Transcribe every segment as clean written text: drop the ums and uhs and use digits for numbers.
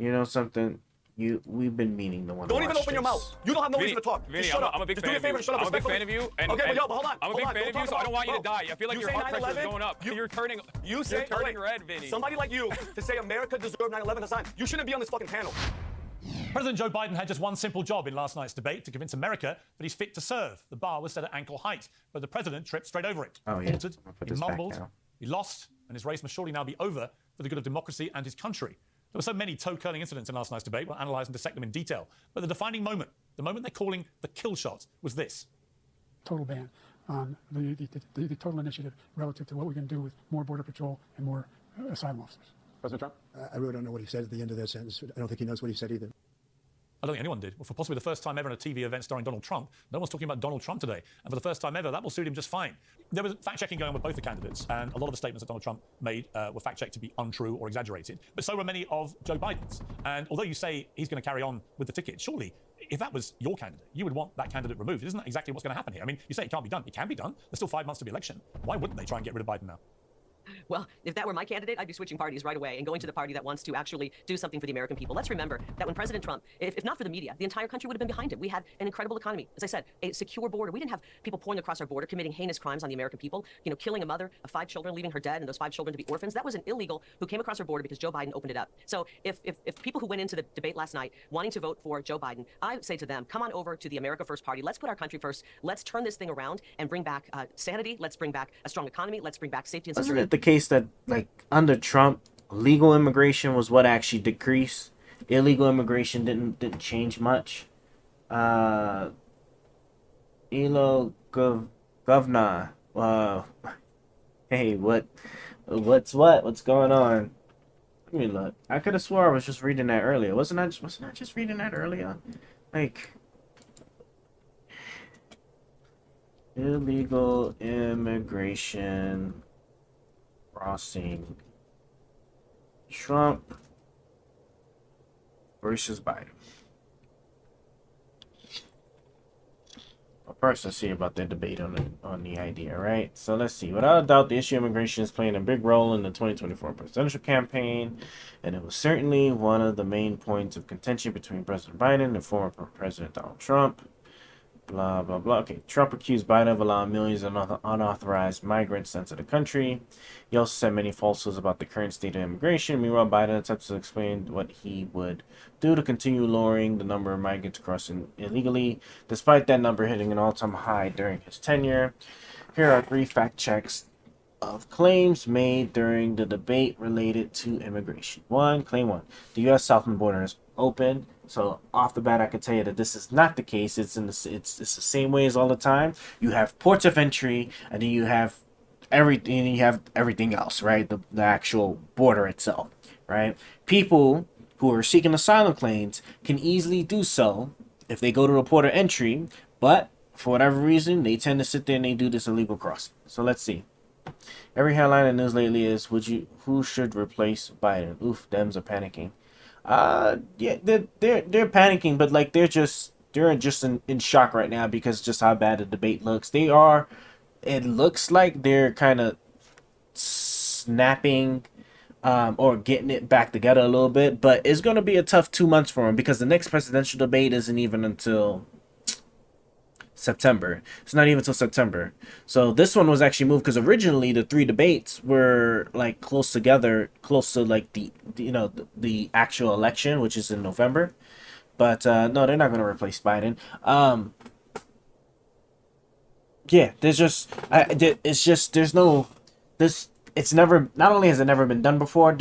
You know something? We've been meaning to want to Don't even watch open your mouth. this. You don't have no Vinny, reason to talk. Vinny, Just shut up. I'm a big Just fan do me a of favor you. and shut up I'm a big fan respectfully. of you. And, okay, but yo, but hold on. I'm a big fan of you, so I don't want you to die. I feel like your heart pressure is going up. You're turning red, Vinny. Somebody like you to say America deserved 9/11 Hassan. You shouldn't be on this fucking panel. President Joe Biden had just one simple job in last night's debate to convince America that he's fit to serve. The bar was set at ankle height, but the president tripped straight over it. Oh, He yeah. faltered, I'll put he this back mumbled, now. he lost, and his race must surely now be over for the good of democracy and his country. There were so many toe-curling incidents in last night's debate. We'll analyse and dissect them in detail. But the defining moment, the moment they're calling the kill shot, was this. Total ban on the total initiative relative to what we can do with more border patrol and more asylum officers. President Trump? I really don't know what he said at the end of that sentence. I don't think he knows what he said either. I don't think anyone did. Well, for possibly the first time ever in a TV event starring Donald Trump, no one's talking about Donald Trump today. And for the first time ever, that will suit him just fine. There was fact-checking going on with both the candidates, and a lot of the statements that Donald Trump made were fact-checked to be untrue or exaggerated. But so were many of Joe Biden's. And although you say he's going to carry on with the ticket, surely, if that was your candidate, you would want that candidate removed. Isn't that exactly what's going to happen here? I mean, you say it can't be done. It can be done. There's still 5 months to the election. Why wouldn't they try and get rid of Biden now? Well, if that were my candidate, I'd be switching parties right away and going to the party that wants to actually do something for the American people. Let's remember that when President Trump, if not for the media, the entire country would have been behind him. We had an incredible economy. As I said, a secure border. We didn't have people pouring across our border, committing heinous crimes on the American people, killing a mother of 5 children, leaving her dead, and those 5 children to be orphans. That was an illegal who came across our border because Joe Biden opened it up. So if people who went into the debate last night wanting to vote for Joe Biden, I say to them, come on over to the America First Party. Let's put our country first. Let's turn this thing around and bring back sanity. Let's bring back a strong economy. Let's bring back safety and Wasn't security. it the case that, like, under Trump, legal immigration was what actually decreased? Illegal immigration didn't change much. Elo Governor. Hey, what's going on? Let me look. I could have swore I was just reading that earlier. Wasn't I just reading that earlier? Like, illegal immigration crossing Trump versus Biden. Well, first, let's see about the debate on the idea, right? So let's see. Without a doubt, the issue of immigration is playing a big role in the 2024 presidential campaign, and it was certainly one of the main points of contention between President Biden and former President Donald Trump. Blah, blah, blah. Okay, Trump accused Biden of allowing millions of unauthorized migrants into the country. He also said many falsehoods about the current state of immigration. Meanwhile, Biden attempts to explain what he would do to continue lowering the number of migrants crossing illegally, despite that number hitting an all-time high during his tenure. Here are 3 fact checks of claims made during the debate related to immigration. Claim 1. The U.S. southern border is open. So off the bat, I can tell you that this is not the case. It's the same way as all the time. You have ports of entry, and then you have everything. You have everything else, right? The actual border itself, right? People who are seeking asylum claims can easily do so if they go to the port of entry, but for whatever reason, they tend to sit there and they do this illegal crossing. So let's see. Every headline in the news lately is who should replace Biden? Oof, Dems are panicking. Yeah, they're panicking, but like they're just in shock right now because just how bad the debate looks. It looks like they're kind of snapping or getting it back together a little bit, but it's going to be a tough 2 months for them because the next presidential debate isn't even until September. It's not even until September. So this one was actually moved because originally the 3 debates were like close together, close to like the actual election, which is in November. But no, they're not going to replace Biden. Yeah, it's never, not only has it never been done before,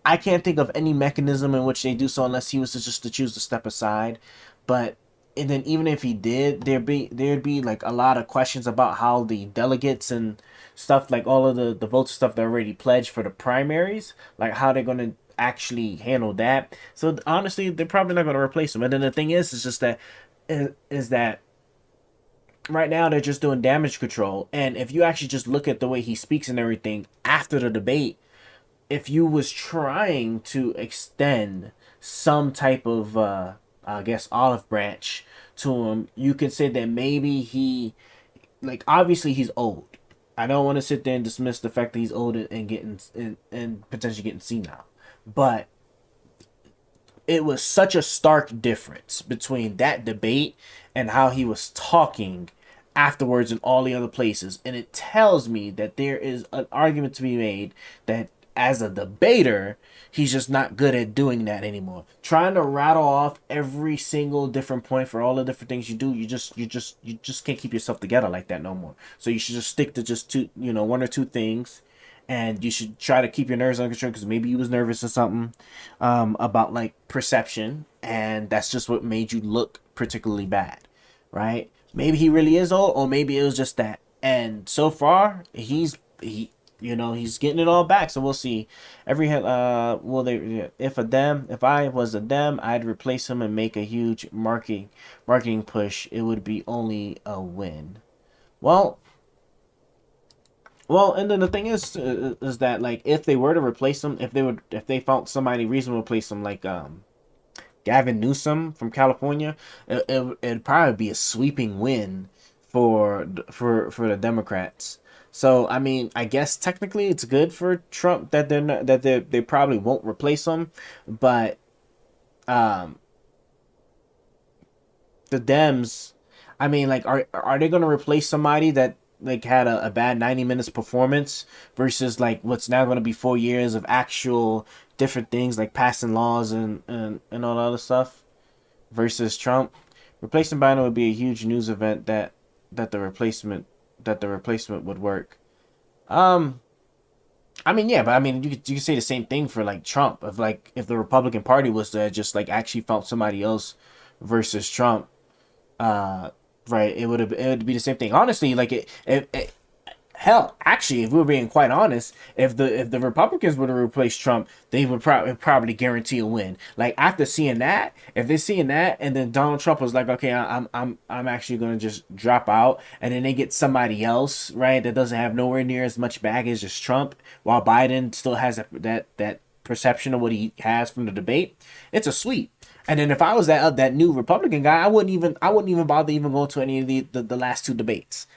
I can't think of any mechanism in which they do so unless he was to choose to step aside. But and then even if he did, there'd be like a lot of questions about how the delegates and stuff, like all of the votes and stuff that already pledged for the primaries, like how they're gonna actually handle that. So honestly, they're probably not gonna replace him. And then the thing is just that right now they're just doing damage control. And if you actually just look at the way he speaks and everything after the debate, if you was trying to extend some type of I guess olive branch to him, you could say that maybe obviously he's old. I don't want to sit there and dismiss the fact that he's old and getting and potentially getting senile, but it was such a stark difference between that debate and how he was talking afterwards in all the other places. And it tells me that there is an argument to be made that as a debater, he's just not good at doing that anymore. Trying to rattle off every single different point for all the different things you do, you just can't keep yourself together like that no more. So you should just stick to just two, one or two things, and you should try to keep your nerves under control, because maybe you was nervous or something about like perception, and that's just what made you look particularly bad, right? Maybe he really is old, or maybe it was just that. And so far, he's getting it all back. So we'll see. If I was a Dem, I'd replace him and make a huge marketing push. It would be only a win. Well, and then the thing is that like if they were to replace him, if they found somebody reasonable to replace him, like Gavin Newsom from California, it'd probably be a sweeping win for the Democrats. So I mean, I guess technically it's good for Trump that they probably won't replace him, but the Dems, I mean, like are they going to replace somebody that like had a bad 90 minutes performance versus like what's now going to be 4 years of actual different things like passing laws and all the other stuff versus Trump? Replacing Biden would be a huge news event that the replacement would work. I mean, yeah, but I mean, you could say the same thing for like Trump. If the Republican Party was to just like actually found somebody else versus Trump, right? It would be the same thing. Honestly, like hell, actually, if we were being quite honest, if the Republicans were to replace Trump, they would probably guarantee a win. Like after seeing that, if they're seeing that, and then Donald Trump was like, okay, I'm actually gonna just drop out, and then they get somebody else, right, that doesn't have nowhere near as much baggage as Trump, while Biden still has that perception of what he has from the debate, it's a sweep. And then if I was that new Republican guy, I wouldn't even bother even going to any of the last two debates.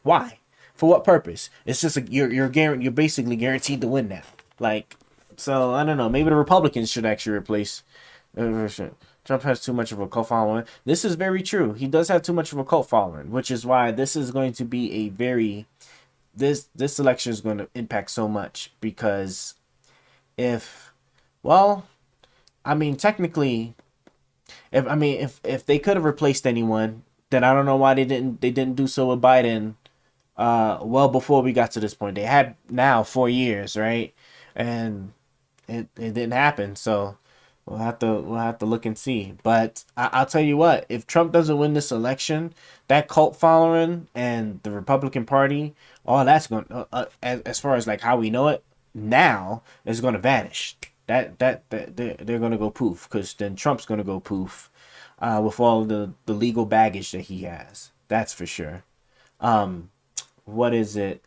Why? For what purpose? It's just like you're basically guaranteed to win now. Like, so I don't know. Maybe the Republicans should actually replace. Trump has too much of a cult following. This is very true. He does have too much of a cult following, which is why this is going to be this election is going to impact so much, because technically, if they could have replaced anyone, then I don't know why they didn't do so with Biden. Well before we got to this point. They had now 4 years, right? And it didn't happen. So we'll have to look and see. But I'll tell you what, if Trump doesn't win this election, that cult following and the Republican Party, all that's going as far as like how we know it now, is going to vanish. That they're going to go poof, because then Trump's going to go poof with all the legal baggage that he has. That's for sure. What is it,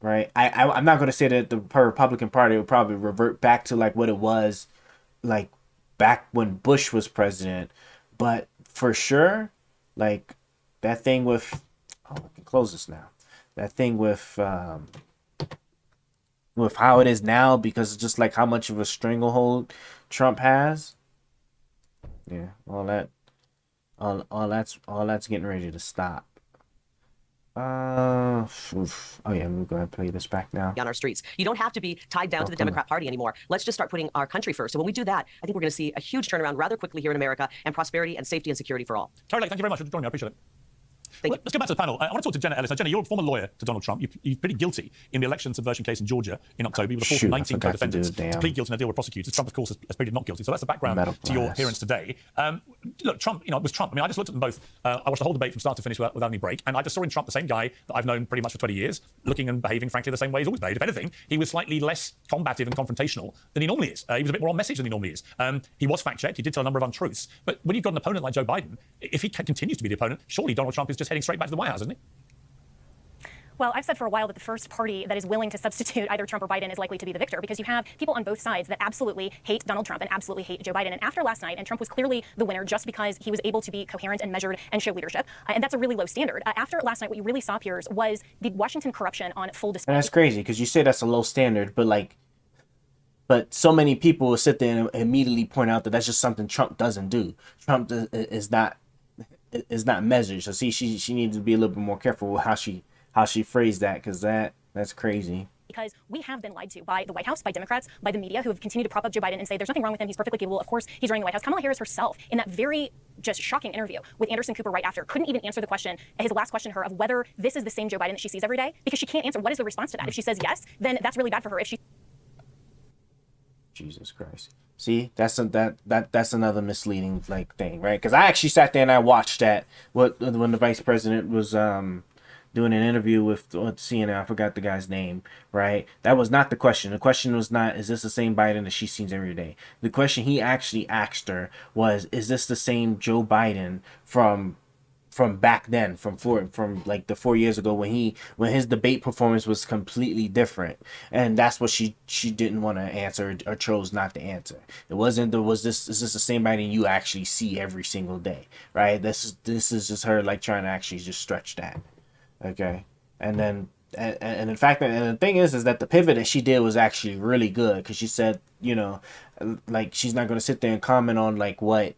right? I'm not going to say that the Republican Party will probably revert back to like what it was like back when Bush was president, but for sure, like that thing with, I can close this now. That thing with how it is now, because it's just like how much of a stranglehold Trump has. Yeah, all that's getting ready to stop. Oh yeah, we'll go ahead and play this back now. On our streets. You don't have to be tied down to the Democrat Party anymore. Let's just start putting our country first. So when we do that, I think we're going to see a huge turnaround rather quickly here in America, and prosperity and safety and security for all. Carrie, thank you very much for joining me. I appreciate it. Let's go back to the panel. I want to talk to Jenna Ellis. Now, Jenna, you're a former lawyer to Donald Trump. You're pretty guilty in the election subversion case in Georgia in October. You were the fourth of 19 co-defendants to plead guilty in a deal with prosecutors. Trump, of course, has pleaded not guilty. So that's the background to your appearance today. Look, Trump, it was Trump. I mean, I just looked at them both. I watched the whole debate from start to finish without any break. And I just saw in Trump the same guy that I've known pretty much for 20 years, looking and behaving, frankly, the same way he's always behaved. If anything, he was slightly less combative and confrontational than he normally is. He was a bit more on message than he normally is. He was fact-checked. He did tell a number of untruths. But when you've got an opponent like Joe Biden, if he continues to be the opponent, surely Donald Trump is just heading straight back to the White House, isn't he? Well, I've said for a while that the first party that is willing to substitute either Trump or Biden is likely to be the victor, because you have people on both sides that absolutely hate Donald Trump and absolutely hate Joe Biden. And after last night, and Trump was clearly the winner just because he was able to be coherent and measured and show leadership, and that's a really low standard. After last night, what you really saw, Piers, was the Washington corruption on full display. And that's crazy, because you say that's a low standard, but like But so many people will sit there and immediately point out that that's just something Trump doesn't do. Trump is not measured. So see, she needs to be a little bit more careful with how she phrased that, because that's crazy. Because we have been lied to by the White House, by Democrats, by the media, who have continued to prop up Joe Biden and say there's nothing wrong with him, he's perfectly capable. Of course, he's running the White House. Kamala Harris herself, in that very just shocking interview with Anderson Cooper right after, couldn't even answer the question, his last question to her, of whether this is the same Joe Biden that she sees every day, because she can't answer what is the response to that. If she says yes, then that's really bad for her. If she Jesus Christ. See, that's another misleading thing, right? Because I actually sat there and I watched that when the vice president was doing an interview with CNN. I forgot the guy's name, right? That was not the question. The question was not, is this the same Biden that she sees every day? The question he actually asked her was, is this the same Joe Biden from back then, from like the 4 years ago when his debate performance was completely different? And that's what she didn't want to answer, or chose not to answer. It wasn't, is this the same Biden you actually see every single day, right? This is just her like trying to actually just stretch that. Okay. And then and in fact, and the thing is that the pivot that she did was actually really good, because she said, like, she's not going to sit there and comment on like what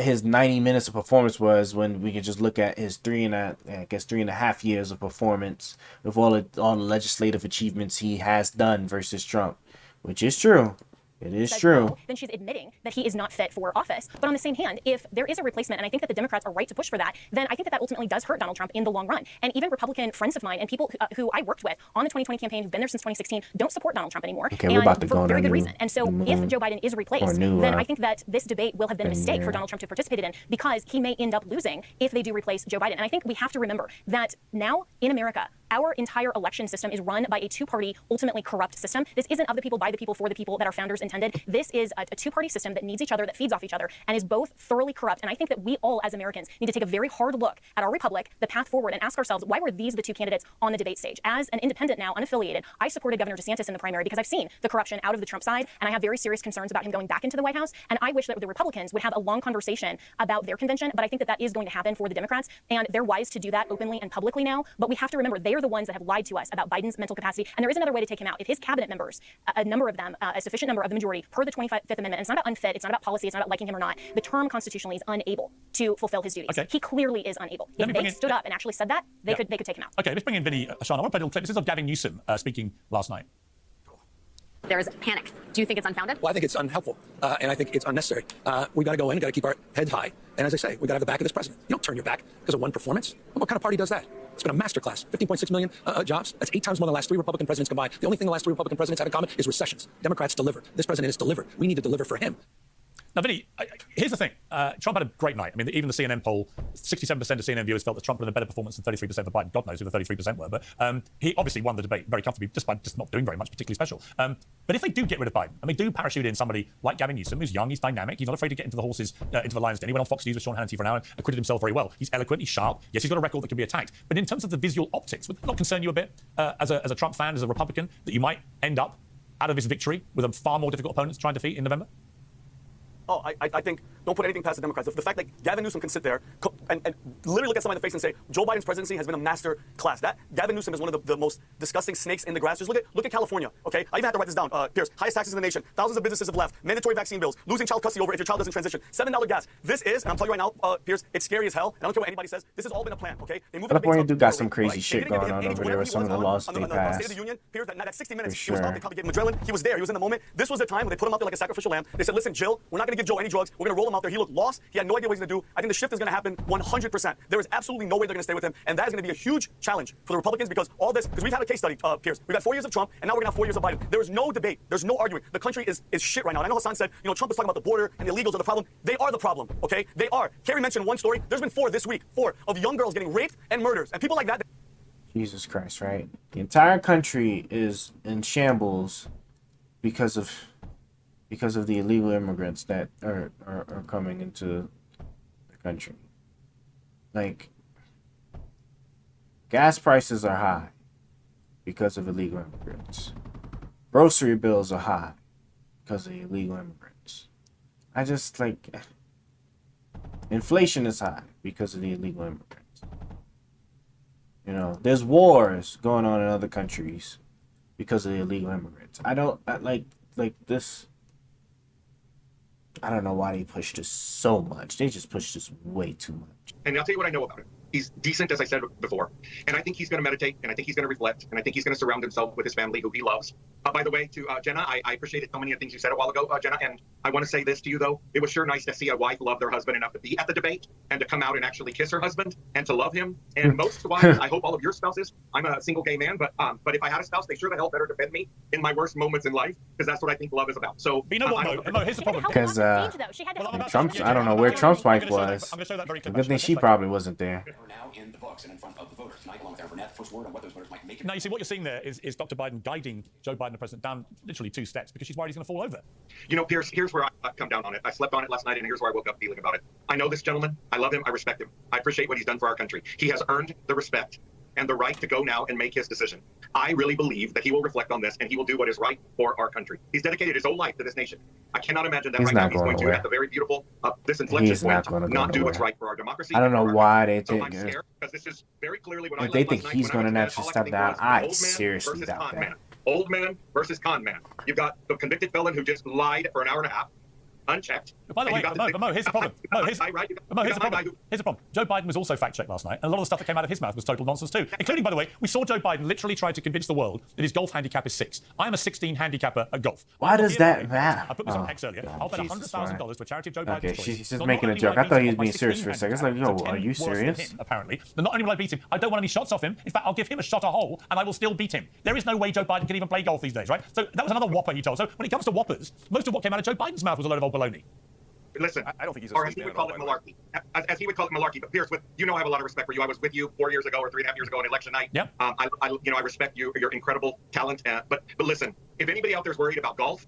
his 90 minutes of performance was, when we can just look at his 3.5 years of performance with all the legislative achievements he has done versus Trump, which is true. It is true. No, then she's admitting that he is not fit for office. But on the same hand, if there is a replacement, and I think that the Democrats are right to push for that, then I think that ultimately does hurt Donald Trump in the long run. And even Republican friends of mine and people who I worked with on the 2020 campaign, who've been there since 2016, don't support Donald Trump anymore. Okay, we're about to go on very a good new, reason. And so if Joe Biden is replaced, then I think that this debate will have been a mistake for Donald Trump to have participated in, because he may end up losing if they do replace Joe Biden. And I think we have to remember that now in America, our entire election system is run by a two-party, ultimately corrupt system. This isn't of the people, by the people, for the people that our founders intended. This is a two-party system that needs each other, that feeds off each other, and is both thoroughly corrupt. And I think that we all, as Americans, need to take a very hard look at our republic, the path forward, and ask ourselves, why were these the two candidates on the debate stage? As an independent now, unaffiliated, I supported Governor DeSantis in the primary because I've seen the corruption out of the Trump side, and I have very serious concerns about him going back into the White House. And I wish that the Republicans would have a long conversation about their convention, but I think that that is going to happen for the Democrats, and they're wise to do that openly and publicly now. But we have to remember, they are the ones that have lied to us about Biden's mental capacity, and there is another way to take him out. If his cabinet members, a number of them, a sufficient number of the majority per the 25th Amendment, and it's not about unfit, it's not about policy, it's not about liking him or not, the term constitutionally is unable to fulfill his duties. Okay. He clearly is unable. If they stood up and actually said that, they could take him out. Okay, let's bring in Vinny Ashana. I want to play a little clip. This is of Gavin Newsom speaking last night. There is panic. Do you think it's unfounded? Well, I think it's unhelpful, and I think it's unnecessary. We got to go in, got to keep our heads high. And as I say, we got to have the back of this president. You don't turn your back because of one performance. What kind of party does that? It's been a masterclass. 15.6 million jobs. That's 8 times more than the last 3 Republican presidents combined. The only thing the last 3 Republican presidents have in common is recessions. Democrats deliver. This president has delivered. We need to deliver for him. Now, Vinny, here's the thing. Trump had a great night. I mean, even the CNN poll, 67% of CNN viewers felt that Trump had a better performance than 33% for Biden. God knows who the 33% were. But he obviously won the debate very comfortably, just by just not doing very much particularly special. But if they do get rid of Biden, and they do parachute in somebody like Gavin Newsom, who's young, he's dynamic, he's not afraid to get into the horses, into the lion's den. He went on Fox News with Sean Hannity for an hour and acquitted himself very well. He's eloquent, he's sharp. Yes, he's got a record that can be attacked. But in terms of the visual optics, would that not concern you a bit as a Trump fan, as a Republican, that you might end up out of this victory with a far more difficult opponent to try and defeat in November? Oh, I think don't put anything past the Democrats. The fact that Gavin Newsom can sit there and literally look at somebody in the face and say Joe Biden's presidency has been a master class. That Gavin Newsom is one of the most disgusting snakes in the grass. Just look at California, okay? I even had to write this down. Pierce, highest taxes in the nation. Thousands of businesses have left. Mandatory vaccine bills. Losing child custody over if your child doesn't transition. $7 gas. This is, and I'm telling you right now, Pierce, it's scary as hell. And I don't care what anybody says. This has all been a plan, okay? They moved California do got some crazy shit going on over there with some of the laws they State passed. of the Union, Pierce, that 60 minutes, For he was sure. up, they probably gave him adrenaline. He was there. He was in the moment. This was the time when they put him out there like a sacrificial lamb. They said, listen, Jill, we're not going to give Joe any drugs. We're going to roll him out there. He looked lost. He had no idea what he's going to do. I think the shift is going to happen 100%. There is absolutely no way they're going to stay with him. And that is going to be a huge challenge for the Republicans, because all this, because we've had a case study, Pierce. We've had 4 years of Trump, and now we're going to have 4 years of Biden. There is no debate. There's no arguing. The country is shit right now. And I know Hassan said, Trump is talking about the border and the illegals are the problem. They are the problem, okay? They are. Kerry mentioned one story. There's been 4 this week. 4 of young girls getting raped and murders. And people like that. Jesus Christ, right? The entire country is in shambles because of the illegal immigrants that are coming into the country. Like, gas prices are high because of illegal immigrants. Grocery bills are high because of illegal immigrants. I just like, inflation is high because of the illegal immigrants. There's wars going on in other countries because of the illegal immigrants. I don't like this. I don't know why they pushed this so much. They just pushed this way too much. And I'll tell you what I know about him. He's decent, as I said before. And I think he's going to meditate, and I think he's going to reflect, and I think he's going to surround himself with his family, who he loves. By the way, to Jenna, I appreciated so many of the things you said a while ago, Jenna, and I want to say this to you, though. It was sure nice to see a wife love their husband enough to be at the debate and to come out and actually kiss her husband and to love him. And most wives, I hope all of your spouses, I'm a single gay man, but if I had a spouse, they sure the hell better defend me in my worst moments in life, because that's what I think love is about. So, but you know what, Mo, here's the problem. Because Trump's, I don't know where Trump's wife was. The good thing she probably wasn't there. Now in the books and in front of the voters tonight, along with Aaron Burnett, first word on what those voters might make. Now, you see, what you're seeing there is Dr. Biden guiding Joe Biden, the president, down literally 2 steps because she's worried he's going to fall over. You know, Pierce, here's where I come down on it. I slept on it last night, and here's where I woke up feeling about it. I know this gentleman. I love him. I respect him. I appreciate what he's done for our country. He has earned the respect and the right to go now and make his decision. I really believe that he will reflect on this and he will do what is right for our country. He's dedicated his whole life to this nation. I cannot imagine that right now he's going to, at the very beautiful, this inflection point, not do what's right for our democracy. I don't know why they think because this is very clearly what if they think he's going to naturally step down. I seriously doubt that. Old man versus con man. You've got the convicted felon who just lied for an hour and a half, unchecked. By the way, Mo, here's the problem. Here's the problem. Joe Biden was also fact-checked last night, and a lot of the stuff that came out of his mouth was total nonsense too. Including, by the way, we saw Joe Biden literally try to convince the world that his golf handicap is 6. I am a 16 handicapper at golf. Why does that matter? I put this on X earlier. I'll bet $100,000 to a charity of Joe Biden's Okay, choice. she's just making a joke. I thought he was being serious for a second. It's like, yo, are you serious? Apparently. But not only will I beat him, I don't want any shots off him. In fact, I'll give him a shot a hole, and I will still beat him. There is no way Joe Biden can even play golf these days, right? So that was another whopper he told. So when it comes to whoppers, most of what came out of Joe Biden's mouth was a load of old baloney. Listen, I don't think he's a or as he would call it malarkey. As he would call it malarkey. But Pierce, I have a lot of respect for you. I was with you 4 years ago or 3.5 years ago on election night. Yep. I respect you, your incredible talent. But listen, if anybody out there is worried about golf,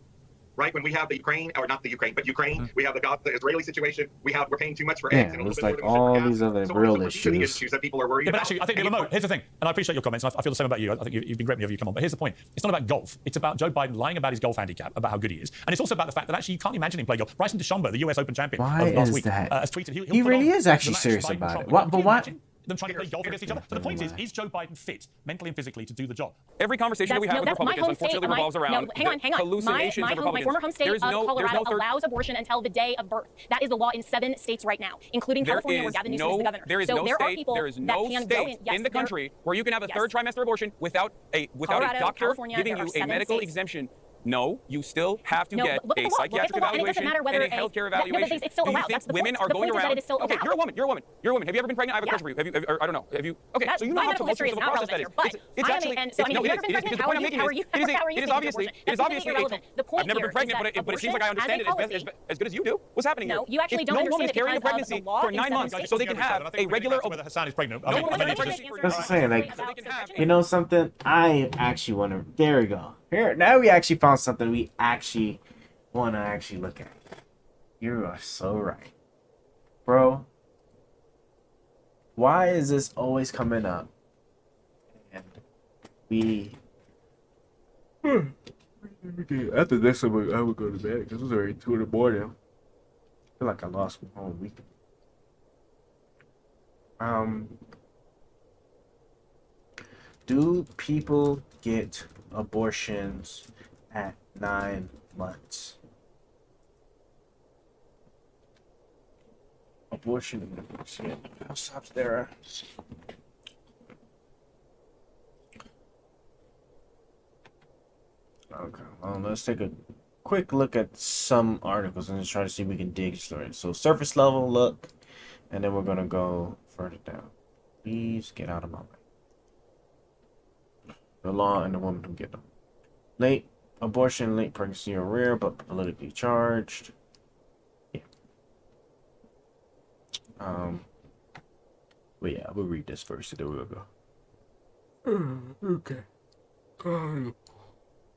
right? When we have the Ukraine, or not the Ukraine, but Ukraine, we have the Israeli situation. We're paying too much for eggs. Yeah, it's like all these other real issues. That people are worried about. But actually, I think, here's the thing, and I appreciate your comments, and I feel the same about you. I think you've been great whenever you come on. But here's the point. It's not about golf. It's about Joe Biden lying about his golf handicap, about how good he is. And it's also about the fact that actually you can't imagine him play golf. Bryson DeChambeau, the US Open champion of last week, has tweeted he really is actually serious about it. But why? Them trying to play golf against each other. So the point is Joe Biden fit mentally and physically to do the job? Every conversation that we have with Republicans unfortunately revolves around hang on. hallucinations of Republicans. My former home state of Colorado allows abortion until the day of birth. That is the law in 7 states right now, including California, where Gavin Newsom is the governor. There is no state in the country where you can have a third trimester abortion without a doctor giving you a medical exemption. No, you still have to get a psychiatric evaluation and a healthcare evaluation. It's still allowed. Do you think women are going around? Okay, you're a woman. You're a woman. Have you ever been pregnant? I have a question for you. I don't know. Have you? Okay, so you know how tumultuous of a process that is. It's actually. No, it is. How are you? It is obviously. I've never been pregnant, but it seems like I understand it as good as you do. What's happening here? No, you actually don't understand it. No woman is carrying a pregnancy for 9 months so they can have a regular. Whether Hassan is pregnant. No woman is pregnant. That's what I'm saying. Like, you know something? I actually want to. There we go. Here, now we actually found something we actually want to actually look at. You are so right. Bro, why is this always coming up? And we... After this, I would go to bed because it's already 2 in the morning. I feel like I lost my whole week. Do people get abortions at 9 months? Abortion. How stops there? Okay, well, let's take a quick look at some articles and just try to see if we can dig through it. So surface level look, and then we're gonna go further down. Please get out of my way. The law and the woman who get them. Late abortion, late pregnancy are rare but politically charged. Yeah. But yeah, we'll read this first and then we'll go. Okay.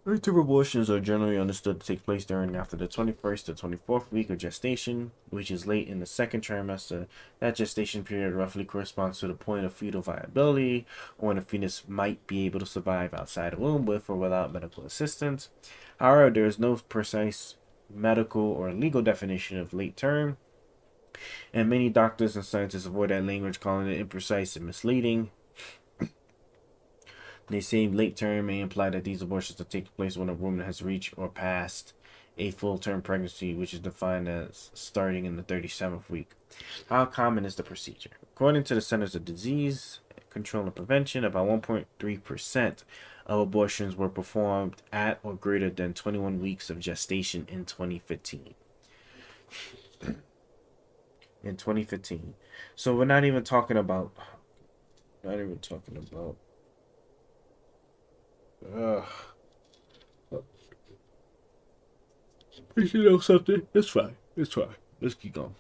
Elective abortions are generally understood to take place during after the 21st to 24th week of gestation, which is late in the second trimester. That gestation period roughly corresponds to the point of fetal viability, or when a fetus might be able to survive outside the womb with or without medical assistance. However, there is no precise medical or legal definition of late term, and many doctors and scientists avoid that language, calling it imprecise and misleading. They say late term may imply that these abortions are taking place when a woman has reached or passed a full-term pregnancy, which is defined as starting in the 37th week. How common is the procedure? According to the Centers of Disease Control and Prevention, about 1.3% of abortions were performed at or greater than 21 weeks of gestation in 2015. In 2015. So we're not even talking about. You know something? It's fine. It's fine. Let's keep going.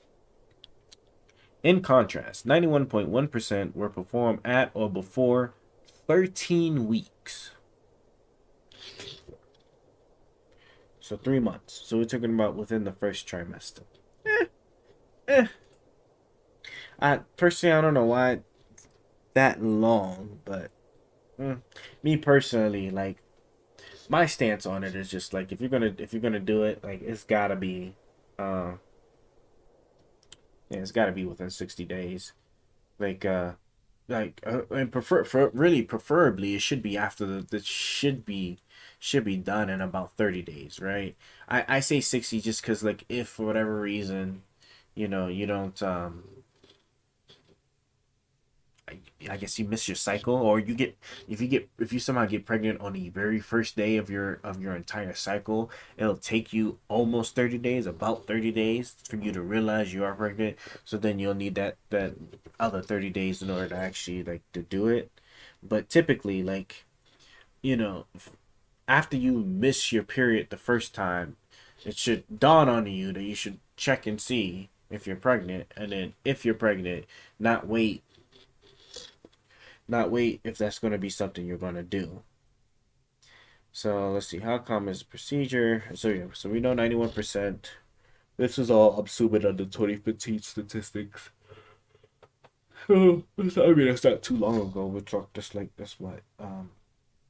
In contrast, 91.1% were performed at or before 13 weeks. So 3 months. So we're talking about within the first trimester. I personally, I don't know why that long, but me personally, like, my stance on it is just like if you're gonna do it, like it's gotta be it's gotta be within 60 days. And preferably it should be after should be done in about 30 days, right? I say 60 just because, like, if for whatever reason, you don't I guess you miss your cycle, or if you somehow get pregnant on the very first day of your entire cycle, it'll take you almost 30 days, about 30 days for you to realize you are pregnant. So then you'll need that other 30 days in order to actually, like, to do it. But typically, like, after you miss your period the first time, it should dawn on you that you should check and see if you're pregnant, and then if you're pregnant, not wait if that's going to be something you're going to do. So let's see, how common is the procedure? So we know 91%. This is all assuming on the 2015 statistics. So I mean, that's not too long ago. We talked that's what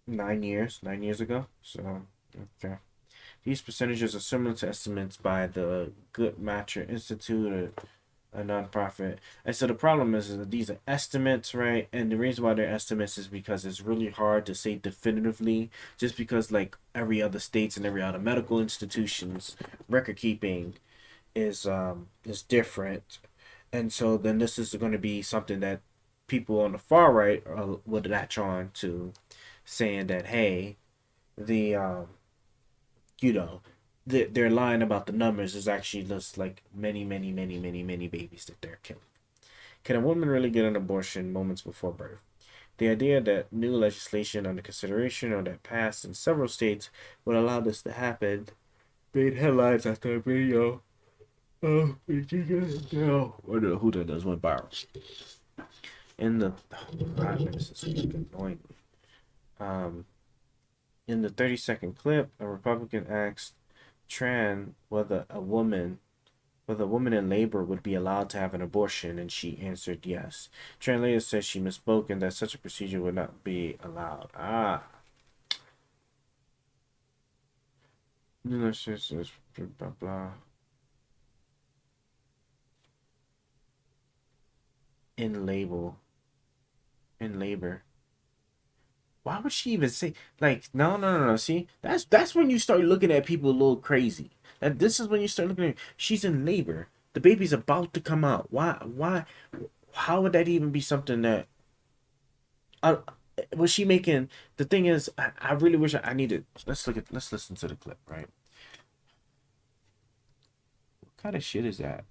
9 years ago. So okay, these percentages are similar to estimates by the Guttmacher Institute, a nonprofit. And so the problem is that these are estimates, right? And the reason why they're estimates is because it's really hard to say definitively, just because, like, every other states and every other medical institution's record keeping is different. And so then this is going to be something that people on the far right would latch on to, saying that, hey, they're lying about the numbers. Is actually just like many babies that they're killing. Can a woman really get an abortion moments before birth? The idea that new legislation under consideration or that passed in several states would allow this to happen made headlines after a video. Oh, I don't know who that does, went viral. In the this is annoying. In the 30-second clip, a Republican asked Tran whether a woman in labor would be allowed to have an abortion, and she answered yes. Tran later said she misspoke and that such a procedure would not be allowed. Blah blah. In labor. Why would she even say, like, no. See, that's when you start looking at people a little crazy. And this is when you start looking at, she's in labor. The baby's about to come out. Why? How would that even be something that was she making? The thing is, I really wish I needed. Let's listen to the clip, right? What kind of shit is that?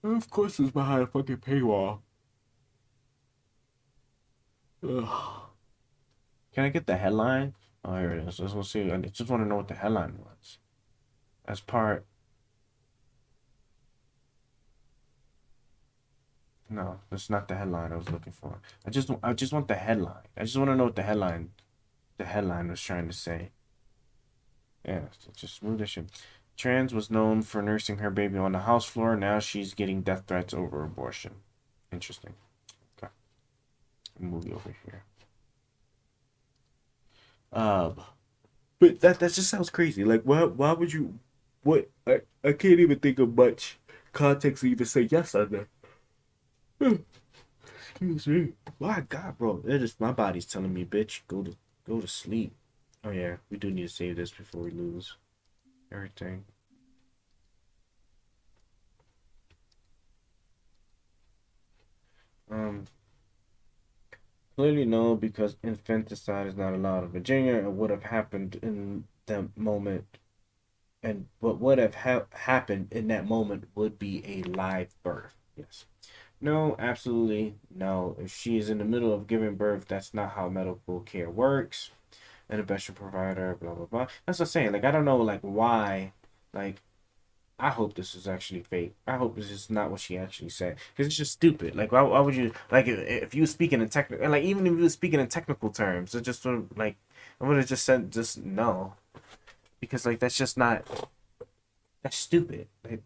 Of course it's behind a fucking paywall. Ugh. Can I get the headline? Oh, here it is. Let's see. I just want to know what the headline was. As part. No, that's not the headline I was looking for. I just want the headline. I just want to know what the headline was trying to say. Yeah, so just move this shit. Trans was known for nursing her baby on the house floor. Now she's getting death threats over abortion. Interesting. Okay. Movie over here. But that just sounds crazy. Like, why would you? What? I can't even think of much context to even say yes on that. Excuse me. My God, bro. It is my body's telling me, bitch, go to sleep. Oh yeah, we do need to save this before we lose everything. Clearly no, because infanticide is not allowed in Virginia. It would have happened in that moment, and what would have happened in that moment would be a live birth. Yes. No, absolutely no. If she is in the middle of giving birth, that's not how medical care works. And a better provider, blah blah blah. That's what I'm saying. Like I don't know, like why, like I hope this is actually fake. I hope this is not what she actually said, because it's just stupid. Like why would you like if you were speaking in technical, like even if you were speaking in technical terms, it just sort of like I would have just said just no, because like that's just not that's stupid. Like,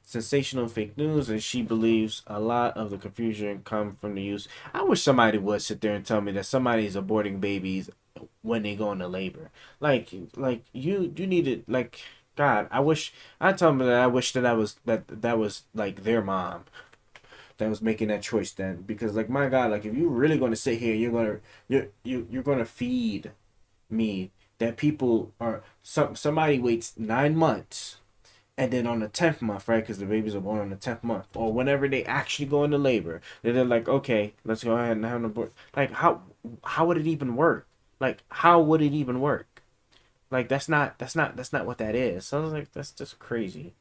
sensational fake news, and she believes a lot of the confusion come from the use. I wish somebody would sit there and tell me that somebody's aborting babies when they go into labor. Like you need to like God. I wish I tell them that I wish that that was like their mom that was making that choice then, because like my God, like if you're really going to sit here, you're going to feed me that people are somebody waits 9 months. And then on the 10th month, right, because the babies are born on the 10th month, or whenever they actually go into labor, they're like, okay, let's go ahead and have an abort. Like, how would it even work? Like, how would it even work? Like, that's not what that is. So I was like, that's just crazy.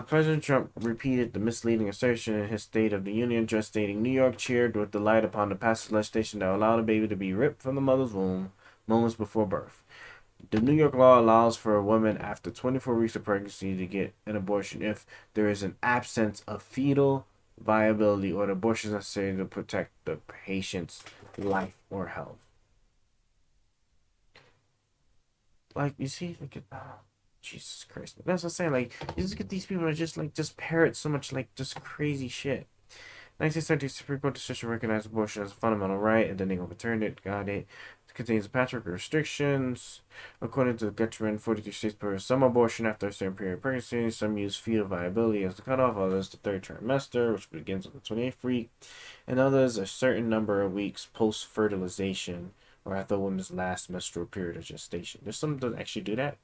President Trump repeated the misleading assertion in his State of the Union address, stating New York cheered with delight upon the passage of legislation that allowed a baby to be ripped from the mother's womb moments before birth. The New York law allows for a woman after 24 weeks of pregnancy to get an abortion if there is an absence of fetal viability or the abortion is necessary to protect the patient's life or health. Like, you see, like, Jesus Christ. That's what I'm saying. Like, you just get these people that just parrot so much, like, just crazy shit. 1970 Supreme Court decision recognized abortion as a fundamental right, and then they overturned it. Got it. It contains a patchwork of restrictions. According to the Gutchman, 43 states permit some abortion after a certain period of pregnancy. Some use fetal viability as the cutoff, others the third trimester, which begins on the 28th week, and others a certain number of weeks post-fertilization or after a woman's last menstrual period of gestation. There's some that actually do that.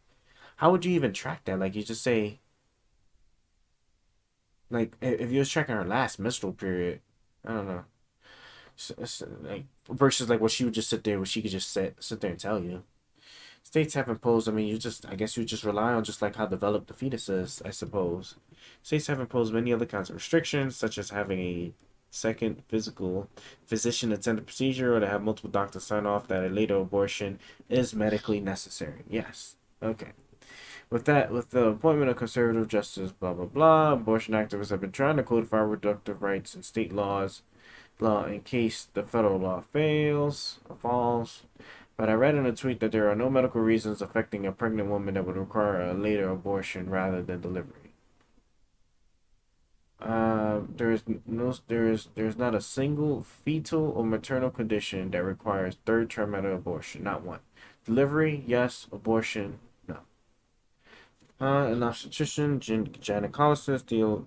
How would you even track that? Like, you just say, like, if you was tracking her last menstrual period, I don't know. Like, versus like what she would just sit there, what she could just sit there and tell you. States have imposed, I mean, I guess you just rely on just like how developed the fetus is, I suppose. States have imposed many other kinds of restrictions, such as having a second physician attend the procedure or to have multiple doctors sign off that a later abortion is medically necessary. Yes. Okay. With the appointment of conservative justice, blah, blah, blah, abortion activists have been trying to codify reproductive rights in state law in case the federal law falls. But I read in a tweet that there are no medical reasons affecting a pregnant woman that would require a later abortion rather than delivery. There is not a single fetal or maternal condition that requires third trimester abortion. Not one. Delivery, yes. Abortion, no. An obstetrician, gynecologist,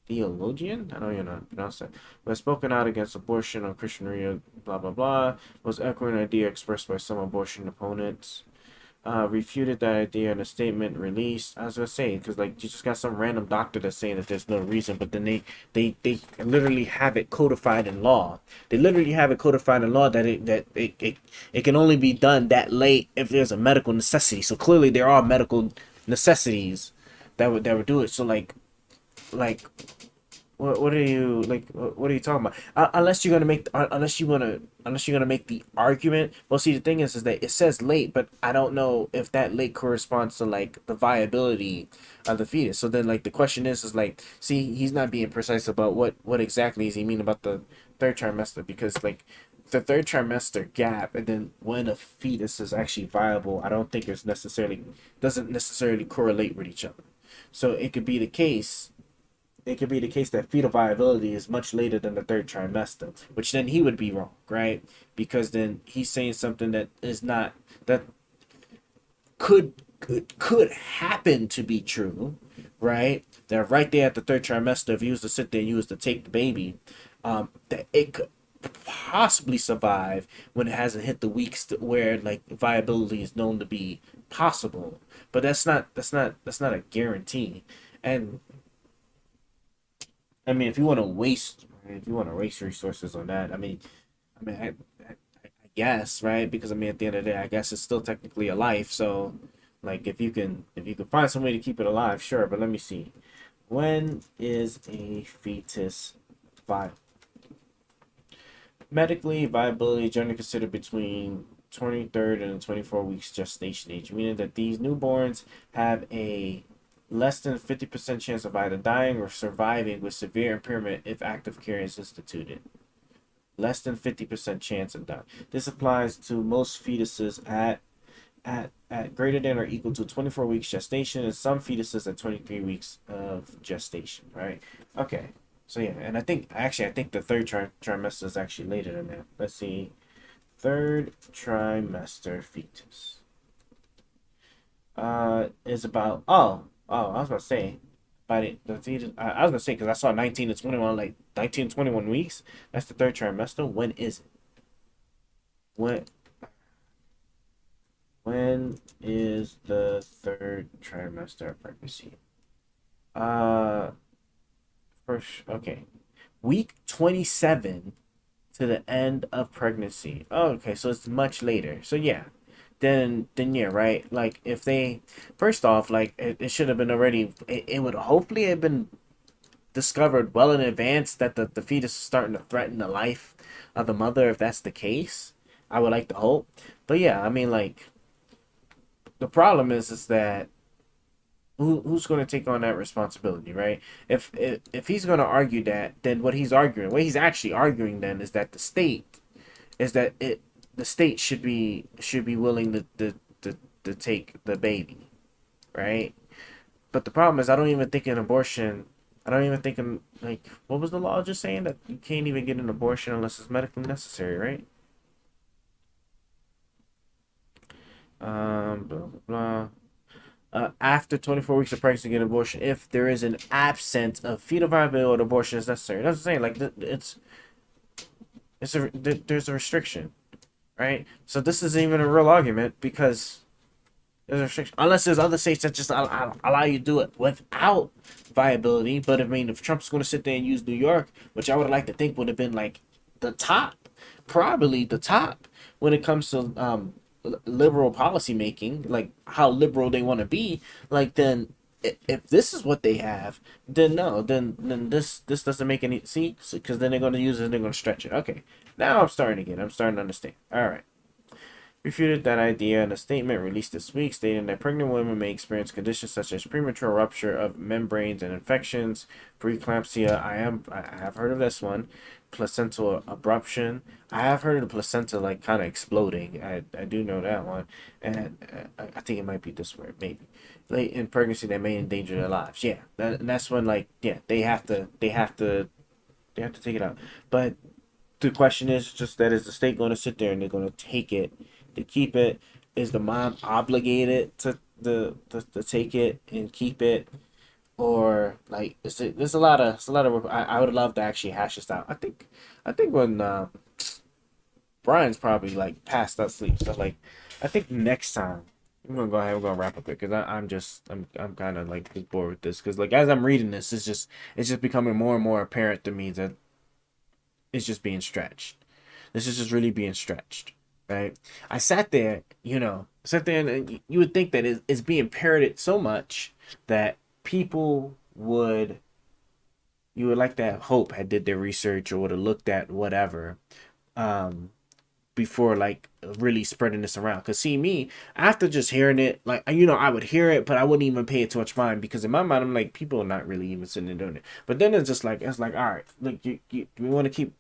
theologian, I don't even know how to pronounce that, but has spoken out against abortion on Christian radio, blah blah blah, was echoing an idea expressed by some abortion opponents. Refuted that idea in a statement released. I was gonna say, because like you just got some random doctor that's saying that there's no reason, but then they literally have it codified in law. They literally have it codified in law that it can only be done that late if there's a medical necessity. So clearly there are medical necessities that would do it. So like what are you talking about? Unless you're gonna make the argument. Well, see, the thing is that it says late, but I don't know if that late corresponds to like the viability of the fetus. So then like the question is like, see, he's not being precise about what exactly does he mean about the third trimester, because like the third trimester gap and then when a fetus is actually viable, I don't think doesn't necessarily correlate with each other. So it could be the case that fetal viability is much later than the third trimester, which then he would be wrong, right? Because then he's saying something that is not, that could happen to be true, right? They're right there at the third trimester. If you was to sit there and you was to take the baby, that it could possibly survive when it hasn't hit the weeks where like viability is known to be possible. But that's not a guarantee. And I mean, if you want to waste resources on that, I guess, right? Because I mean, at the end of the day, I guess it's still technically a life. So, like, if you can find some way to keep it alive, sure. But let me see. When is a fetus viable? Medically, viability is generally considered between 23rd and 24 weeks gestation age, meaning that these newborns have a less than 50% chance of either dying or surviving with severe impairment if active care is instituted. Less than 50% chance of dying. This applies to most fetuses at greater than or equal to 24 weeks gestation, and some fetuses at 23 weeks of gestation, right? Okay. So yeah, and I think the third trimester is actually later than that. Let's see. Third trimester fetus. Is about I was gonna say by the fetus. I was gonna say because I saw 19 to 21, like 19 to 21 weeks. That's the third trimester. When is it? When is the third trimester of pregnancy? Okay. Week 27 to the end of pregnancy. Oh, okay, so it's much later. So yeah. Then yeah, right? Like if they first off, like it should have been already it would hopefully have been discovered well in advance that the fetus is starting to threaten the life of the mother if that's the case. I would like to hope. But yeah, I mean like the problem is that who's going to take on that responsibility, right? If he's going to argue that, then what he's actually arguing then is that the state should be willing to take the baby, right? But the problem is I don't even think like what was the law just saying that you can't even get an abortion unless it's medically necessary, right? Blah blah blah. After 24 weeks of pregnancy, get an abortion if there is an absence of fetal viability or abortion is necessary. That's what I'm saying. Like there's a restriction, right? So this isn't even a real argument because there's a restriction. Unless there's other states that just allow you to do it without viability. But I mean, if Trump's going to sit there and use New York, which I would like to think would have been like the top, probably the top when it comes to liberal policy making, like how liberal they want to be, like then if this is what they have, then no, then this doesn't make any sense because then they're going to use it and they're going to stretch it. Okay, now I'm starting to understand. All right. Refuted that idea in a statement released this week, stating that pregnant women may experience conditions such as premature rupture of membranes and infections, preeclampsia. I have heard of this one, placental abruption. I have heard of the placenta like kind of exploding. I do know that one, and I think it might be this word maybe. Late in pregnancy, that may endanger their lives. Yeah, that's when like yeah they have to take it out. But the question is just that is the state going to sit there and they're going to take it? To keep it, is the mom obligated to take it and keep it, or like there's a lot of work. I would love to actually hash this out. I think when Brian's probably like passed out sleep, so like I think next time I'm gonna go ahead. We're gonna wrap up it because I'm kind of like just bored with this because like as I'm reading this, it's just becoming more and more apparent to me that it's just being stretched. This is just really being stretched. Right, I sat there, and you would think that it's being parroted so much that you would like to have hope had did their research or would have looked at whatever, before like really spreading this around. Cause see me after just hearing it, like I would hear it, but I wouldn't even pay it too much mind because in my mind I'm like people are not really even sitting there doing it. But then it's like all right, look, we want to keep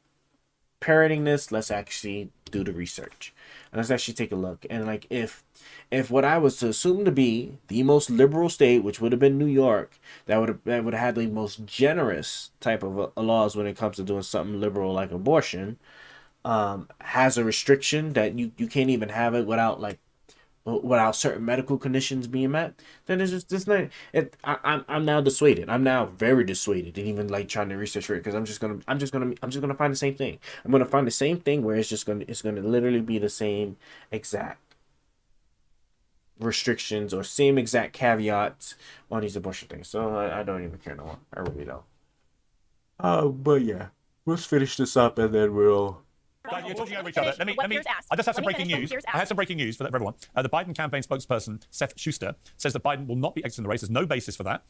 parroting this. Let's actually do the research and let's actually take a look. And like if what I was to assume to be the most liberal state, which would have been New York, that would have had the most generous type of laws when it comes to doing something liberal like abortion, has a restriction that you can't even have it without like without certain medical conditions being met, then it's just not. I'm now dissuaded. I'm now very dissuaded, and even like trying to research for it because I'm just gonna find the same thing. I'm gonna find the same thing where it's gonna literally be the same exact restrictions or same exact caveats on these abortion things. So I don't even care no more. I really don't. But yeah, let's finish this up and then we'll. You're talking over each other. Let me. I just have some breaking news. I have some breaking news for everyone. The Biden campaign spokesperson Seth Schuster says that Biden will not be exiting the race. There's no basis for that.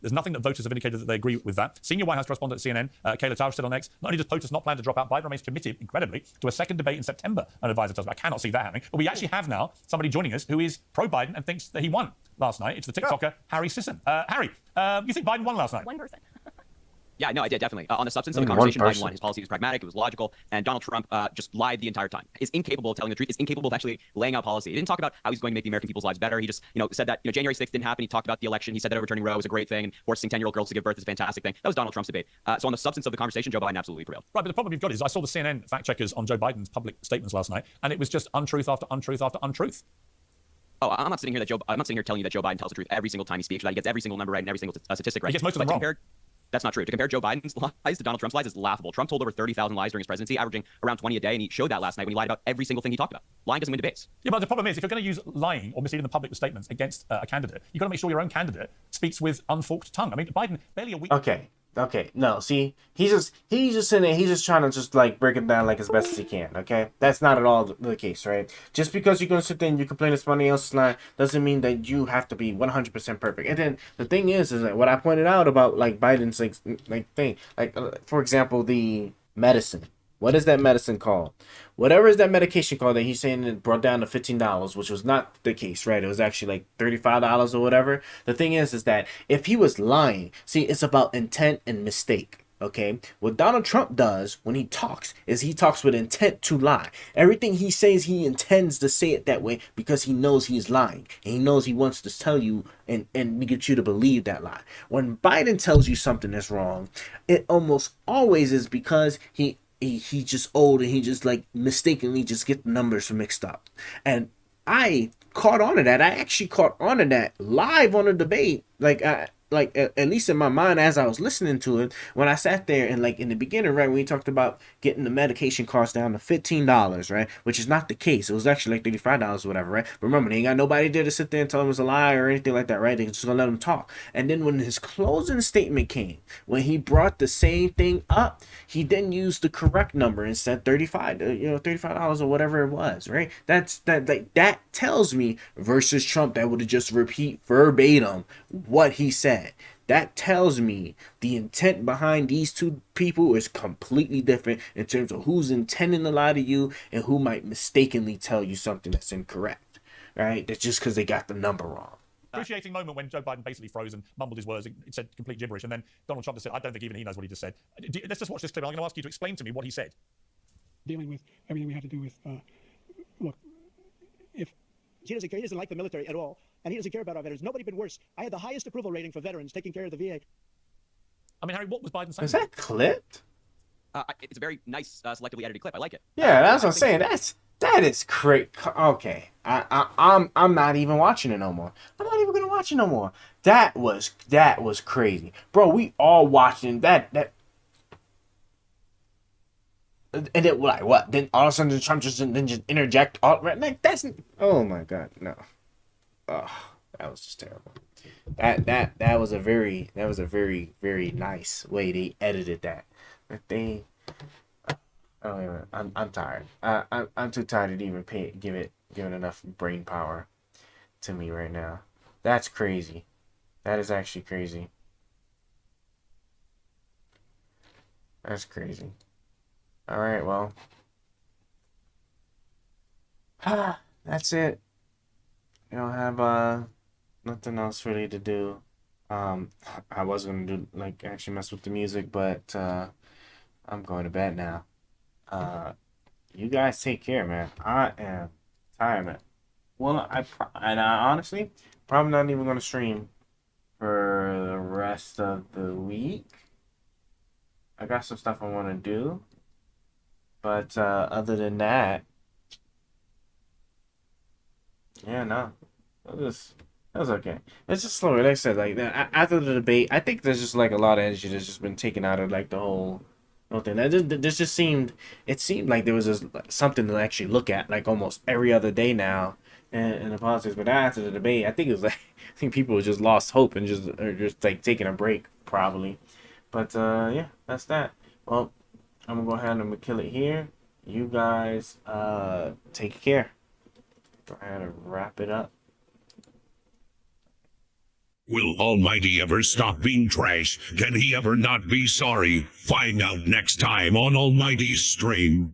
There's nothing that voters have indicated that they agree with that. Senior White House correspondent at CNN, Kayla Tausch, said on X, not only does POTUS not plan to drop out, Biden remains committed, incredibly, to a second debate in September. An advisor tells me, I cannot see that happening. But we actually have now somebody joining us who is pro-Biden and thinks that he won last night. It's the TikToker Harry Sisson. Harry, you think Biden won last night? One person. Yeah, no, I did, definitely. On the substance of the conversation, Biden won. His policy was pragmatic, it was logical, and Donald Trump just lied the entire time. Is incapable of telling the truth, is incapable of actually laying out policy. He didn't talk about how he's going to make the American people's lives better. He just, said that, January 6th didn't happen. He talked about the election. He said that overturning Roe was a great thing, and forcing 10-year-old girls to give birth is a fantastic thing. That was Donald Trump's debate. So on the substance of the conversation, Joe Biden absolutely prevailed. Right, but the problem you've got is I saw the CNN fact checkers on Joe Biden's public statements last night, and it was just untruth after untruth after untruth. Oh, I'm not sitting here telling you that Joe Biden tells the truth every single time he speaks, that he gets every single number right and every single statistic right. He gets most of them wrong. That's not true. To compare Joe Biden's lies to Donald Trump's lies is laughable. Trump told over 30,000 lies during his presidency, averaging around 20 a day, and he showed that last night when he lied about every single thing he talked about. Lying doesn't win debates. Yeah, but the problem is, if you're going to use lying or misleading the public with statements against a candidate, you've got to make sure your own candidate speaks with unforked tongue. I mean, Biden, barely a week... Okay, no, see, he's just sitting there, he's just trying to just like break it down like as best as he can, okay? That's not at all the case, right? Just because you're gonna sit there and you complain that somebody else's line doesn't mean that you have to be 100% perfect. And then the thing is that what I pointed out about like Biden's thing, for example, the medicine. What is that medicine called? Whatever is that medication called that he's saying it brought down to $15, which was not the case, right? It was actually like $35 or whatever. The thing is that if he was lying, see, it's about intent and mistake, okay? What Donald Trump does when he talks is he talks with intent to lie. Everything he says, he intends to say it that way because he knows he's lying. And he knows he wants to tell you and get you to believe that lie. When Biden tells you something that's wrong, it almost always is because he's just old and he just like mistakenly just get the numbers mixed up. And I caught on to that. I actually caught on to that live on a debate. At least in my mind as I was listening to it, when I sat there and like in the beginning, right, when we talked about getting the medication cost down to $15, right, which is not the case. It was actually like $35 or whatever, right? But remember, they ain't got nobody there to sit there and tell him it was a lie or anything like that, right? They just gonna let him talk. And then when his closing statement came, when he brought the same thing up, he then used the correct number and said $35 or whatever it was, right? That tells me versus Trump that would have just repeat verbatim what he said. That tells me the intent behind these two people is completely different in terms of who's intending to lie to you and who might mistakenly tell you something that's incorrect, right? That's just because they got the number wrong. Appreciating moment when Joe Biden basically froze and mumbled his words and said complete gibberish, and then Donald Trump just said, I don't think even he knows what he just said. Let's just watch this clip. I'm going to ask you to explain to me what he said. Dealing with everything we have to do with, look, if he doesn't like the military at all, and he doesn't care about our veterans. Nobody been worse. I had the highest approval rating for veterans taking care of the VA. I mean, Harry, what was Biden saying? Is that clipped? It's a very nice, selectively edited clip. I like it. Yeah, that's what I'm saying. That is great. Okay, I'm not even watching it no more. I'm not even gonna watch it no more. That was crazy, bro. We all watching that. And then like what? Then all of a sudden Trump just interject all right. Like that's oh my god, no. Oh, that was just terrible. That was a very very nice way they edited that. I'm tired. I'm too tired to even give it enough brain power to me right now. That's crazy. That is actually crazy. That's crazy. All right, well, that's it. I don't have nothing else really to do. I was gonna do like actually mess with the music, but I'm going to bed now. You guys take care, man. I am tired, man. Well, I honestly probably not even gonna stream for the rest of the week. I got some stuff I want to do, but other than that, Yeah, no, that was okay. It's just slow. Like I said, like after the debate, I think there's just like a lot of energy that's just been taken out of like the whole thing. This just seemed, it seemed like there was just something to actually look at, like almost every other day now in the politics. But after the debate, I think it was like I think people just lost hope and just like taking a break probably. But yeah, that's that. Well, I'm gonna go ahead and kill it here. You guys take care. Go ahead and wrap it up. Will Almighty ever stop being trash? Can he ever not be sorry? Find out next time on Almighty's stream.